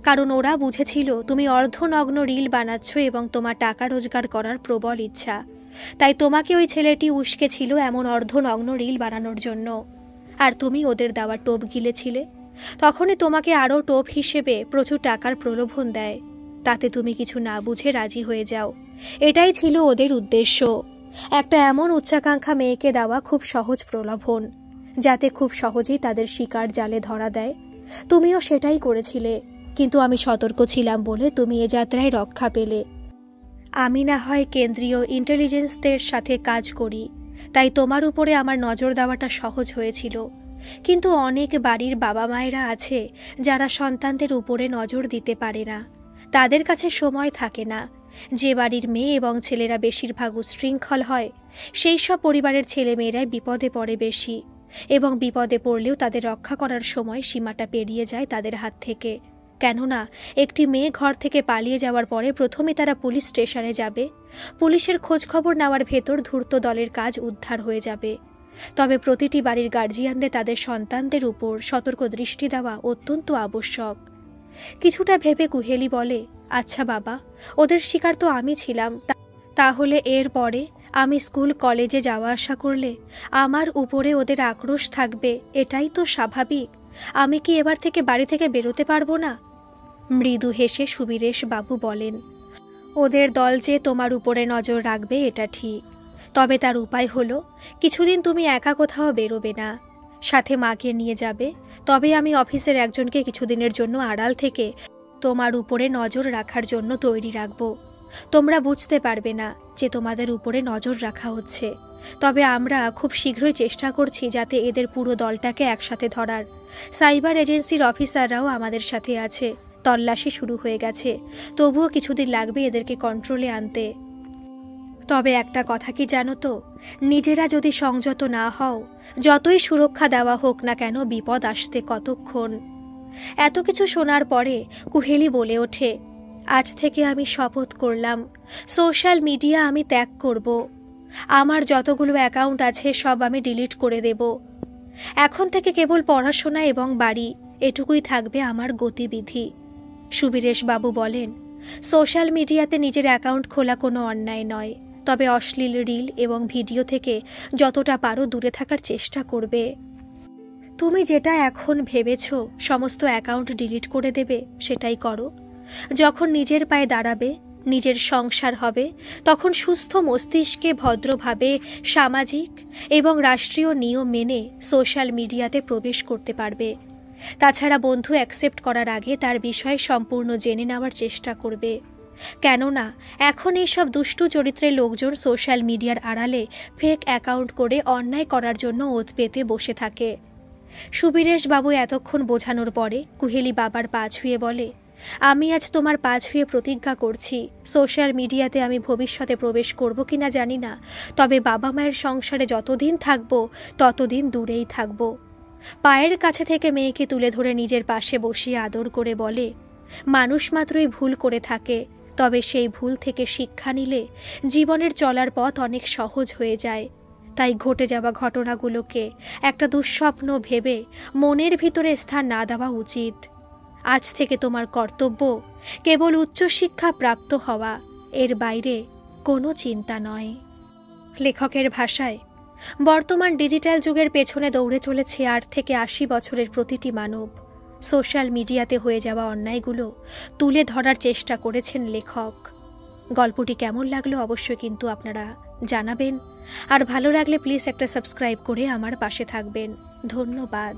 কারণ ওরা বুঝেছিল তুমি অর্ধনগ্ন রিল বানাচ্ছ এবং তোমার টাকা রোজগার করার প্রবল ইচ্ছা। তাই তোমাকে ওই ছেলেটি উস্কেছিল এমন অর্ধনগ্ন রিল বানানোর জন্য। আর তুমি ওদের দেওয়া টোপ গিলেছিলে। তখনই তোমাকে আরও টোপ হিসেবে প্রচুর টাকার প্রলোভন দেয়। তাতে তুমি কিছু না বুঝে রাজি হয়ে যাও। এটাই ছিল ওদের উদ্দেশ্য। একটা এমন উচ্চাকাঙ্ক্ষা মেয়েকে দেওয়া খুব সহজ প্রলোভন, যাতে খুব সহজেই তাদের শিকার জালে ধরা দেয়। তুমিও সেটাই করেছিলে, কিন্তু আমি সতর্ক ছিলাম বলে তুমি এ যাত্রায় রক্ষা পেলে। আমি না হয় কেন্দ্রীয় ইন্টেলিজেন্সদের সাথে কাজ করি, তাই তোমার উপরে আমার নজর দেওয়াটা সহজ হয়েছিল। কিন্তু অনেক বাড়ির বাবা মায়েরা আছে যারা সন্তানদের উপরে নজর দিতে পারে না। তাদের কাছে সময় থাকে না। যে বাড়ির মেয়ে এবং ছেলেরা বেশিরভাগ উচ্ছৃঙ্খল হয়, সেই সব পরিবারের ছেলেমেয়েরাই বিপদে পড়ে বেশি, এবং বিপদে পড়লেও তাদের রক্ষা করার সময় সীমাটা পেরিয়ে যায় তাদের হাত থেকে। কেননা একটি মেয়ে ঘর থেকে পালিয়ে যাওয়ার পরে প্রথমে তারা পুলিশ স্টেশনে যাবে। পুলিশের খোঁজখবর নেওয়ার ভেতর ধূর্ত দলের কাজ উদ্ধার হয়ে যাবে। তবে প্রতিটি বাড়ির গার্জিয়ানদের তাদের সন্তানদের উপর সতর্ক দৃষ্টি দেওয়া অত্যন্ত আবশ্যক। কিছুটা ভেবে কুহেলি বলে, আচ্ছা বাবা, ওদের শিকার তো আমি ছিলাম, তাহলে এর পরে আমি স্কুল কলেজে যাওয়া আসা করলে আমার উপরে ওদের আক্রোশ থাকবে, এটাই তো স্বাভাবিক। আমি কি এবার থেকে বাড়ি থেকে বেরোতে পারবো না? মৃদু হেসে সুবীরেশ বাবু বলেন, ওদের দল যে তোমার উপরে নজর রাখবে এটা ঠিক। তবে তার উপায় হলো কিছুদিন তুমি একা কোথাও বেরোবে না, সাথে মাকে নিয়ে যাবে। তবে আমি অফিসের একজনকে কিছুদিনের জন্য আড়াল থেকে তোমার উপরে নজর রাখার জন্য তৈরি রাখব। তোমরা বুঝতে পারবে না যে তোমাদের উপরে নজর রাখা হচ্ছে। তবে আমরা খুব শীঘ্রই চেষ্টা করছি যাতে এদের পুরো দলটাকে একসাথে ধরার। সাইবার এজেন্সির অফিসাররাও আমাদের সাথে আছে। তল্লাশি শুরু হয়ে গেছে। তবুও কিছুদিন লাগবে এদেরকে কন্ট্রোলে আনতে। তবে একটা কথা কি জানো তো, নিজেরা যদি সংযত না হও, যতই সুরক্ষা দেওয়া হোক না কেন, বিপদ আসতে কতক্ষণ। এত কিছু শোনার পরে কুহেলি বলে ওঠে, আজ থেকে আমি শপথ করলাম সোশ্যাল মিডিয়া আমি ত্যাগ করব। আমার যতগুলো অ্যাকাউন্ট আছে সব আমি ডিলিট করে দেব। এখন থেকে কেবল পড়াশোনা এবং বাড়ি, এটুকুই থাকবে আমার গতিবিধি। সুবীরেশ বাবু বলেন, সোশ্যাল মিডিয়াতে নিজের অ্যাকাউন্ট খোলা কোনো অন্যায় নয়, তবে অশ্লীল রিল এবং ভিডিও থেকে যতটা পারো দূরে থাকার চেষ্টা করবে। তুমি যেটা এখন ভেবেছ সমস্ত অ্যাকাউন্ট ডিলিট করে দেবে, সেটাই করো। যখন নিজের পায়ে দাঁড়াবে, নিজের সংসার হবে, তখন সুস্থ মস্তিষ্কে ভদ্রভাবে সামাজিক এবং রাষ্ট্রীয় নিয়ম মেনে সোশ্যাল মিডিয়াতে প্রবেশ করতে পারবে। তাছাড়া বন্ধু অ্যাকসেপ্ট করার আগে তার বিষয়ে সম্পূর্ণ জেনে নেওয়ার চেষ্টা করবে। কেননা এখন এইসব দুষ্টু চরিত্রের লোকজন সোশ্যাল মিডিয়ার আড়ালে ফেক অ্যাকাউন্ট করে অন্যায় করার জন্য ওত পেতে বসে থাকে। সুবীরেশ বাবু এতক্ষণ বোঝানোর পরে কুহেলি বাবার পা ছুঁয়ে বলে, আমি আজ তোমার পা ছুঁয়ে প্রতিজ্ঞা করছি, সোশ্যাল মিডিয়াতে আমি ভবিষ্যতে প্রবেশ করব কিনা জানি না, তবে বাবা মায়ের সংসারে যতদিন থাকব ততদিন দূরেই থাকব। পায়ের কাছে থেকে মেয়েকে তুলে ধরে নিজের পাশে বসিয়ে আদর করে বলে, মানুষ মাত্রই ভুল করে থাকে, তবে সেই ভুল থেকে শিক্ষা নিলে জীবনের চলার পথ অনেক সহজ হয়ে যায়। তাই ঘটে যাওয়া ঘটনাগুলোকে একটা দুঃস্বপ্ন ভেবে মনের ভিতরে স্থান না দেওয়া উচিত। আজ থেকে তোমার কর্তব্য কেবল উচ্চশিক্ষা প্রাপ্ত হওয়া, এর বাইরে কোনো চিন্তা নয়। লেখকের ভাষায়, বর্তমান ডিজিটাল যুগের পেছনে দৌড়ে চলেছে 8 থেকে 80 বছরের প্রতিটি মানব। সোশ্যাল মিডিয়াতে হয়ে যাওয়া অন্যায়গুলো তুলে ধরার চেষ্টা করেছেন লেখক। গল্পটি কেমন লাগলো অবশ্যই কিন্তু আপনারা জানাবেন। আর ভালো লাগলে প্লিজ একটা সাবস্ক্রাইব করে আমার পাশে থাকবেন। ধন্যবাদ।